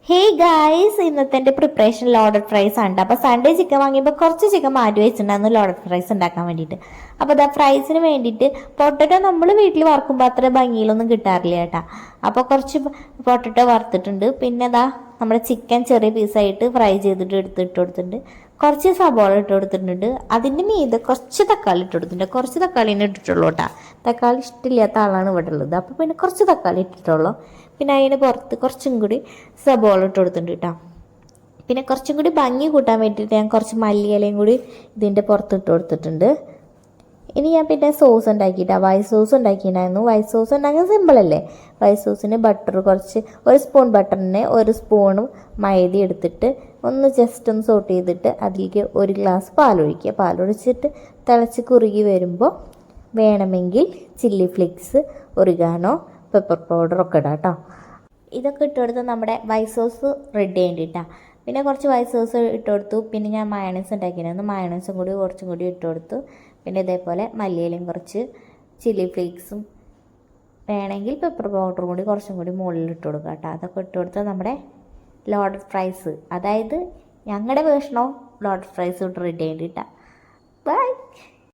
Hey guys, ഇന്നത്തെ എൻ്റെ preparation loaded fries ആണ്. അപ്പോൾ സൺഡേ ചിക്കൻ വാങ്ങിയപ്പോൾ കുറച്ച് ചിക്കൻ മാറ്റി വെച്ചിട്ടുണ്ടായിരുന്നു ലോഡഡ് ഫ്രൈസ് ഉണ്ടാക്കാൻ വേണ്ടിയിട്ട്. അപ്പോൾ അതാ ഫ്രൈസിന് വേണ്ടിയിട്ട് പൊട്ടറ്റോ നമ്മൾ വീട്ടിൽ വറുക്കുമ്പോൾ അത്ര ഭംഗിയിലൊന്നും കിട്ടാറില്ല കേട്ടോ. അപ്പോൾ കുറച്ച് പൊട്ടറ്റോ വറുത്തിട്ടുണ്ട്. പിന്നെ അതാ നമ്മുടെ ചിക്കൻ ചെറിയ പീസായിട്ട് ഫ്രൈ ചെയ്തിട്ട് ഇട്ട് കൊടുത്തിട്ടുണ്ട്. കുറച്ച് സബോള ഇട്ട് കൊടുത്തിട്ടുണ്ട്. അതിൻ്റെ മീതെ കുറച്ച് തക്കാളി ഇട്ട് കൊടുത്തിട്ടുണ്ട്. കുറച്ച് തക്കാളിനെ ഇട്ടിട്ടുള്ളൂ കേട്ടോ. തക്കാളി ഇഷ്ടമില്ലാത്ത ആളാണ് ഇവിടെ ഉള്ളത്. അപ്പോൾ പിന്നെ കുറച്ച് തക്കാളി ഇട്ടിട്ടുള്ളൂ. പിന്നെ അതിന് പുറത്ത് കുറച്ചും കൂടി സബോള ഇട്ട് കൊടുത്തിട്ടുണ്ട് കേട്ടോ. പിന്നെ കുറച്ചും കൂടി ഭംഗി കൂട്ടാൻ വേണ്ടിയിട്ട് ഞാൻ കുറച്ച് മല്ലിയിലയും കൂടി ഇതിൻ്റെ പുറത്ത് ഇട്ട് കൊടുത്തിട്ടുണ്ട്. ഇനി ഞാൻ പിന്നെ സോസ് ഉണ്ടാക്കിയിട്ടാണ് വൈറ്റ് സോസ് ഉണ്ടാക്കിയിട്ടുണ്ടായിരുന്നു. വൈറ്റ് സോസ് ഉണ്ടാക്കാൻ സിമ്പിളല്ലേ. വൈറ്റ് സോസിന് ബട്ടർ കുറച്ച് ഒരു സ്പൂൺ ബട്ടറിന് ഒരു സ്പൂണും മൈദ എടുത്തിട്ട് ഒന്ന് ജസ്റ്റ് ഒന്ന് സോട്ട് ചെയ്തിട്ട് അതിലേക്ക് ഒരു ഗ്ലാസ് പാലൊഴിക്കുക. പാലൊഴിച്ചിട്ട് തിളച്ച് കുറുകി വരുമ്പോൾ വേണമെങ്കിൽ ചില്ലി ഫ്ലേക്സ്, ഒറിഗാനോ, പെപ്പർ പൗഡറൊക്കെ ഇടാം കേട്ടോ. ഇതൊക്കെ ഇട്ട് കൊടുത്ത് നമ്മുടെ വൈറ്റ് സോസ് റെഡി വേണ്ടിയിട്ടാണ്. പിന്നെ കുറച്ച് വൈറ്റ് സോസ് ഇട്ട് കൊടുത്തു. പിന്നെ ഞാൻ മയണൈസ് ഉണ്ടാക്കിയിരുന്നു. മയണൈസും കൂടി കുറച്ചും കൂടി ഇട്ട് കൊടുത്തു. പിന്നെ ഇതേപോലെ മല്ലിയിലയും കുറച്ച് ചില്ലി ഫ്ലേക്സും വേണമെങ്കിൽ പെപ്പർ പൗഡറും കൂടി കുറച്ചും കൂടി മുകളിൽ ഇട്ട് കൊടുക്കുക കേട്ടോ. അതൊക്കെ ഇട്ട് കൊടുത്താൽ നമ്മുടെ ലോഡഡ് ഫ്രൈസ്, അതായത് ഞങ്ങളുടെ വേർഷൻ ഓഫ് ലോഡഡ് ഫ്രൈസ് ഇട്ട് റെഡി വേണ്ടിയിട്ടാണ്. ബൈ.